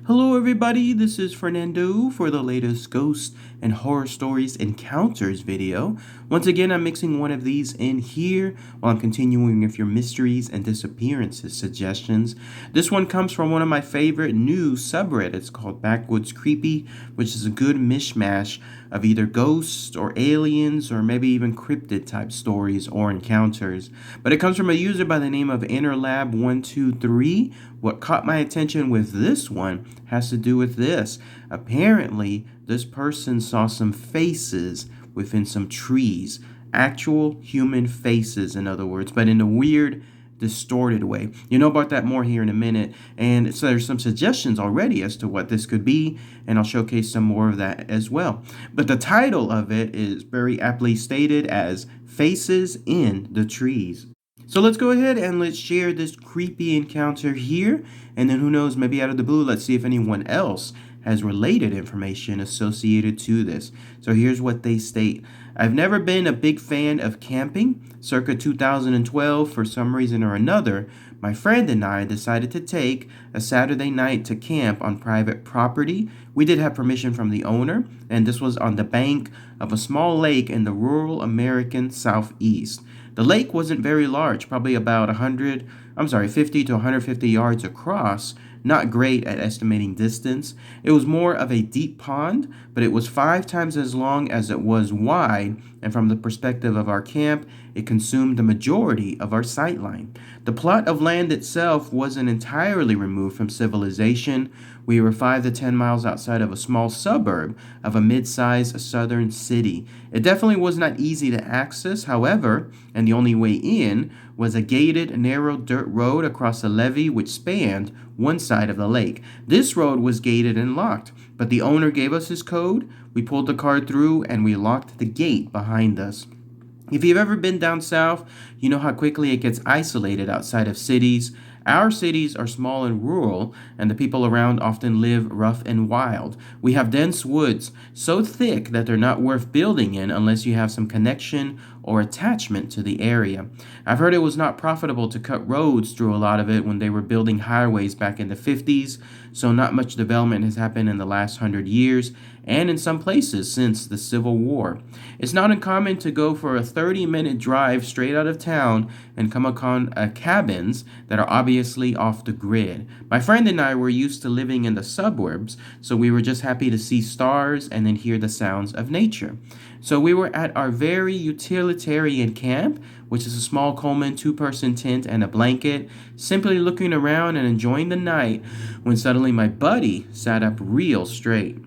Hello, everybody. This is Fernando for the latest Ghost and Horror Stories Encounters video. Once again, I'm mixing one of these in here while I'm continuing with your mysteries and disappearances suggestions. This one comes from one of my favorite new subreddits called Backwoods Creepy, which is a good mishmash of either ghosts or aliens or maybe even cryptid type stories or encounters. But it comes from a user by the name of InnerLab123. What caught my attention with this one has to do with this. Apparently, this person saw some faces within some trees. Actual human faces, in other words, but in a weird, distorted way. You know about that more here in a minute. And so there's some suggestions already as to what this could be, and I'll showcase some more of that as well. But the title of it is very aptly stated as Faces in the Trees. So let's go ahead and let's share this creepy encounter here, and then who knows, maybe out of the blue, let's see if anyone else has related information associated to this. So here's what they state. I've never been a big fan of camping. Circa 2012, for some reason or another, my friend and I decided to take a Saturday night to camp on private property. We did have permission from the owner, and this was on the bank of a small lake in the rural American Southeast. The lake wasn't very large, probably about 50 to 150 yards across. Not great at estimating distance. It was more of a deep pond, but it was 5 times as long as it was wide, and from the perspective of our camp, it consumed the majority of our sightline. The plot of land itself wasn't entirely removed from civilization. We were 5 to 10 miles outside of a small suburb of a mid-sized southern city. It definitely was not easy to access, however, and the only way in was a gated, narrow dirt road across a levee which spanned one side of the lake. This road was gated and locked, but the owner gave us his code. We pulled the car through and we locked the gate behind us. If you've ever been down south, you know how quickly it gets isolated outside of cities. Our cities are small and rural, and the people around often live rough and wild. We have dense woods, so thick that they're not worth building in unless you have some connection or attachment to the area. I've heard it was not profitable to cut roads through a lot of it when they were building highways back in the 50s, so not much development has happened in the last 100 years, and in some places since the Civil War. It's not uncommon to go for a 30-minute drive straight out of town and come upon cabins that are obviously off the grid. My friend and I were used to living in the suburbs, so we were just happy to see stars and then hear the sounds of nature. So we were at our very utilitarian camp, which is a small Coleman 2-person tent and a blanket, simply looking around and enjoying the night when suddenly my buddy sat up real straight.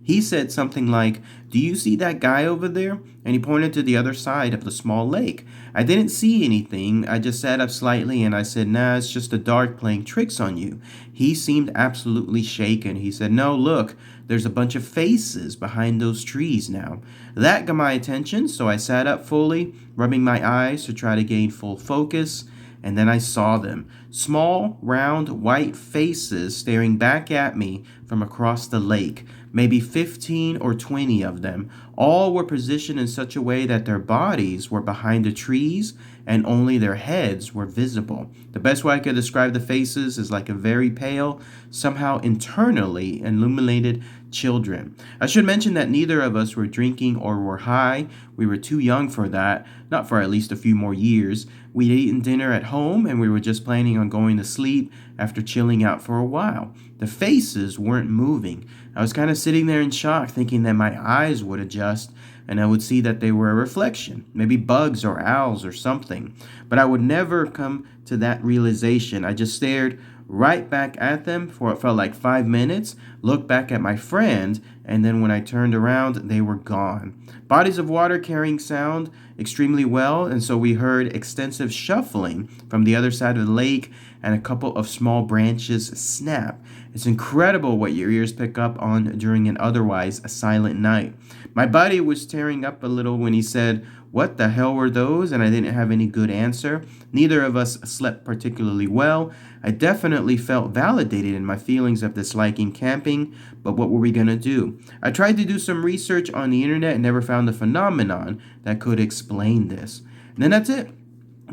He said something like, "Do you see that guy over there?" And he pointed to the other side of the small lake. I didn't see anything. I just sat up slightly and I said, "Nah, it's just the dark playing tricks on you." He seemed absolutely shaken. He said, "No, look, there's a bunch of faces behind those trees now." That got my attention, so I sat up fully, rubbing my eyes to try to gain full focus. And then I saw them. Small, round, white faces staring back at me from across the lake. Maybe 15 or 20 of them. All were positioned in such a way that their bodies were behind the trees and only their heads were visible. The best way I could describe the faces is like a very pale, somehow internally illuminated children. I should mention that neither of us were drinking or were high. We were too young for that, not for at least a few more years. We'd eaten dinner at home and we were just planning on going to sleep after chilling out for a while. The faces weren't moving. I was kind of sitting there in shock, thinking that my eyes would adjust and I would see that they were a reflection, maybe bugs or owls or something. But I would never come to that realization. I just stared right back at them for what felt like 5 minutes, looked back at my friend, and then when I turned around, they were gone. Bodies of water carrying sound extremely well, and so we heard extensive shuffling from the other side of the lake and a couple of small branches snap. It's incredible what your ears pick up on during an otherwise silent night. My buddy was tearing up a little when he said, "What the hell were those?" And I didn't have any good answer. Neither of us slept particularly well. I definitely felt validated in my feelings of disliking camping, but what were we going to do? I tried to do some research on the internet and never found a phenomenon that could explain this. And then that's it.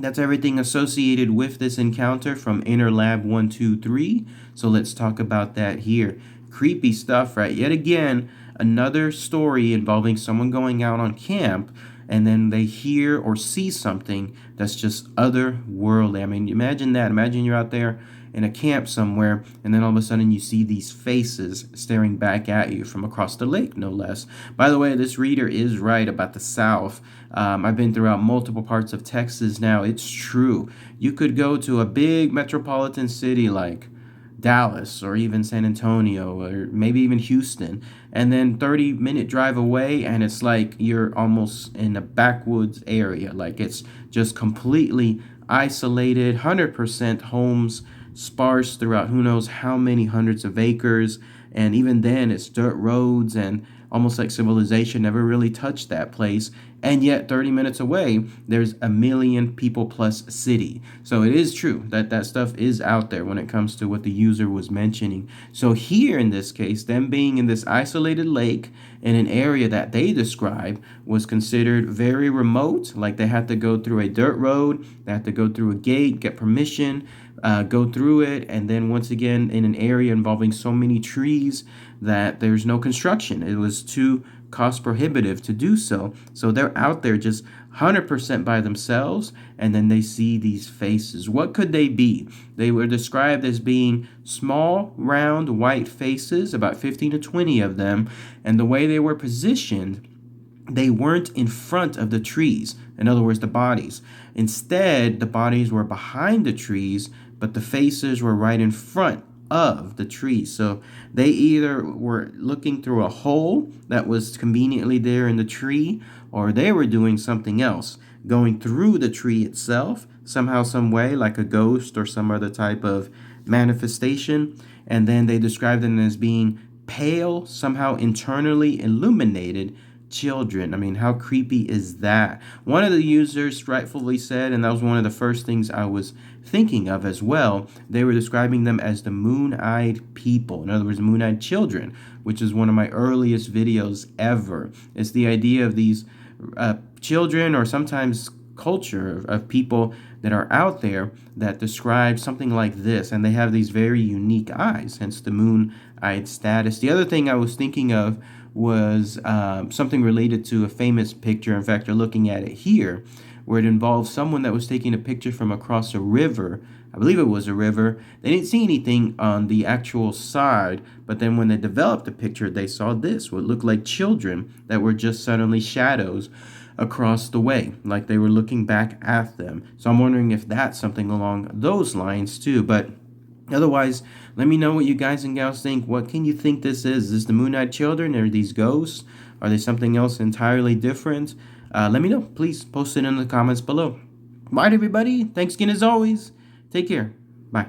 That's everything associated with this encounter from Inner Lab 123. So let's talk about that here. Creepy stuff, right? Yet again, another story involving someone going out on camp and then they hear or see something that's just otherworldly. I mean, imagine that. Imagine you're out there in a camp somewhere, and then all of a sudden you see these faces staring back at you from across the lake, no less. By the way, this reader is right about the South. I've been throughout multiple parts of Texas now. It's true. You could go to a big metropolitan city like Dallas or even San Antonio or maybe even Houston, and then 30-minute drive away and it's like you're almost in a backwoods area. Like it's just completely isolated, 100% homes sparse throughout who knows how many hundreds of acres, and even then it's dirt roads and almost like civilization never really touched that place. And yet 30 minutes away there's a million people plus city. So it is true that that stuff is out there when it comes to what the user was mentioning. So here in this case, them being in this isolated lake in an area that they describe was considered very remote, like they had to go through a dirt road, they had to go through a gate, get permission, go through it, and then once again in an area involving so many trees that there's no construction. It was too cost prohibitive to do so. So they're out there just 100% by themselves, and then they see these faces. What could they be? They were described as being small, round, white faces, about 15 to 20 of them, and the way they were positioned, they weren't in front of the trees. In other words, the bodies. Instead, the bodies were behind the trees, but the faces were right in front of the tree. So they either were looking through a hole that was conveniently there in the tree, or they were doing something else, going through the tree itself, somehow, some way, like a ghost or some other type of manifestation. And then they described them as being pale, somehow internally illuminated children. I mean, how creepy is that? One of the users rightfully said, and that was one of the first things I was thinking of as well, they were describing them as the moon-eyed people. In other words, moon-eyed children, which is one of my earliest videos ever. It's the idea of these children, or sometimes culture of people that are out there that describe something like this, and they have these very unique eyes, hence the moon-eyed status. The other thing I was thinking of was something related to a famous picture. In fact, you're looking at it here, where it involves someone that was taking a picture from across a river. I believe it was a river. They didn't see anything on the actual side, but then when they developed the picture, they saw this, what looked like children that were just suddenly shadows across the way, like they were looking back at them. So I'm wondering if that's something along those lines too. But otherwise, let me know what you guys and gals think. What can you think this is? Is this the Moon-Eyed Children? Are these ghosts? Are they something else entirely different? Let me know. Please post it in the comments below. All right, everybody. Thanks again as always. Take care. Bye.